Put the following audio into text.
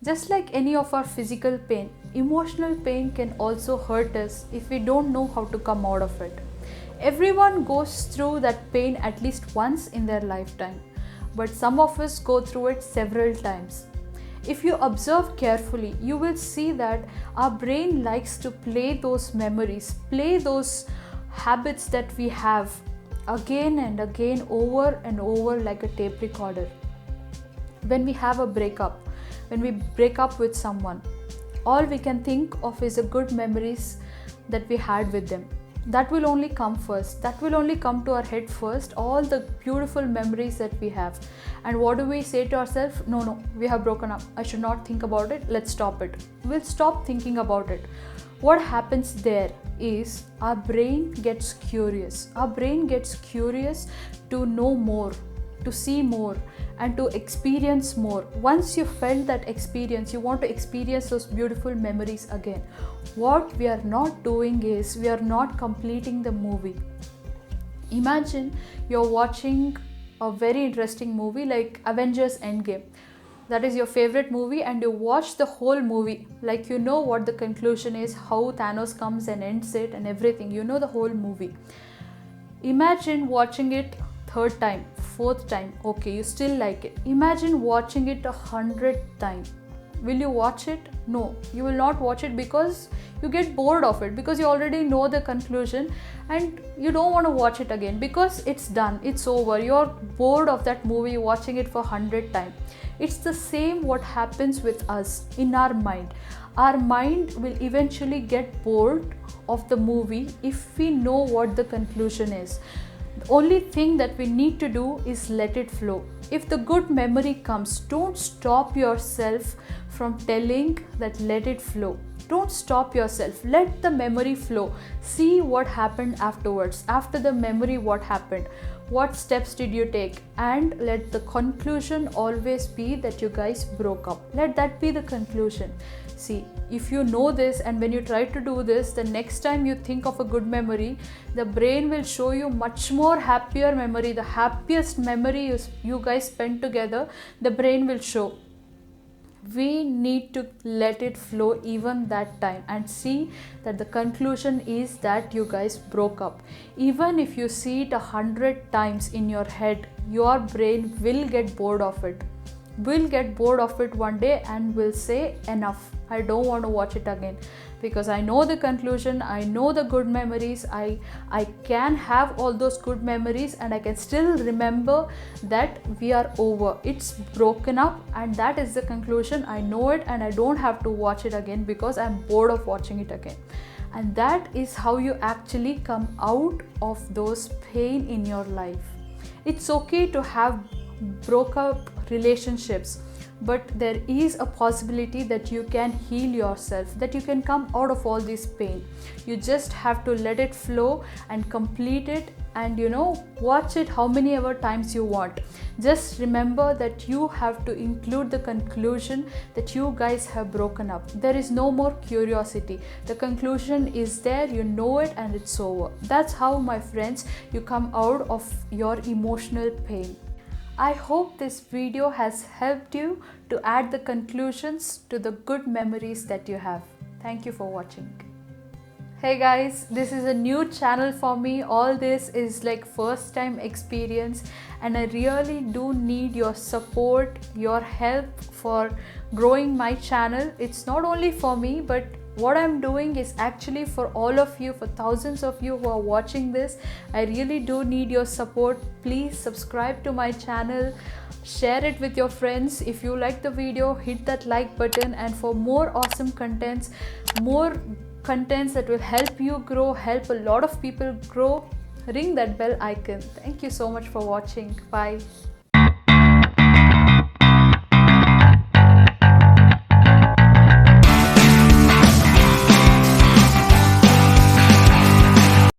Just like any of our physical pain, emotional pain can also hurt us if we don't know how to come out of it. Everyone goes through that pain at least once in their lifetime, but some of us go through it several times. If you observe carefully, you will see that our brain likes to play those memories, play those habits that we have again and again, over and over, like a tape recorder. When we have a breakup, when we break up with someone, all we can think of is the good memories that we had with them. That will only come first, that will only come to our head first, all the beautiful memories that we have. And what do we say to ourselves? No, we have broken up, I should not think about it, let's stop it. We'll stop thinking about it. What happens there is our brain gets curious. Our brain gets curious to know more, to see more, and to experience more. Once you felt that experience, you want to experience those beautiful memories again. What we are not doing is we are not completing the movie. Imagine you're watching a very interesting movie like Avengers Endgame. That is your favorite movie, and you watch the whole movie. Like, you know what the conclusion is, how Thanos comes and ends it and everything. You know the whole movie. Imagine watching it third time, fourth time, okay, you still like it. Imagine watching it 100th time. Will you watch it? No, you will not watch it, because you get bored of it, because you already know the conclusion and you don't want to watch it again because it's done, it's over. You're bored of that movie, watching it for 100th time. It's the same what happens with us in our mind. Our mind will eventually get bored of the movie if we know what the conclusion is. The only thing that we need to do is let it flow. If the good memory comes, don't stop yourself from telling that let it flow. Don't stop yourself. Let the memory flow. See what happened afterwards. After the memory, what happened? What steps did you take? And let the conclusion always be that you guys broke up. Let that be the conclusion. See, if you know this, and when you try to do this, the next time you think of a good memory, the brain will show you much more happier memory. The happiest memory you guys spent together, the brain will show. We need to let it flow even that time and see that the conclusion is that you guys broke up. Even if you see it 100 times in your head, your brain will get bored of it. Will get bored of it one day and will say, enough, I don't want to watch it again, because I know the conclusion, I know the good memories, I can have all those good memories, and I can still remember that we are over, it's broken up, and that is the conclusion. I know it and I don't have to watch it again because I'm bored of watching it again. And that is how you actually come out of those pain in your life. It's okay to have broke up relationships, but there is a possibility that you can heal yourself, that you can come out of all this pain. You just have to let it flow and complete it, and watch it how many ever times you want. Just remember that you have to include the conclusion that you guys have broken up. There is no more curiosity. The conclusion is there, you know it, and it's over. That's how, my friends, you come out of your emotional pain. I hope this video has helped you to add the conclusions to the good memories that you have. Thank you for watching. Hey guys, this is a new channel for me. All this is like first time experience, and I really do need your support, your help for growing my channel. It's not only for me, but what I'm doing is actually for all of you, for thousands of you who are watching this. I really do need your support. Please subscribe to my channel, share it with your friends. If you like the video, hit that like button, and for more awesome contents, more contents that will help you grow, help a lot of people grow, ring that bell icon. Thank you so much for watching. Bye.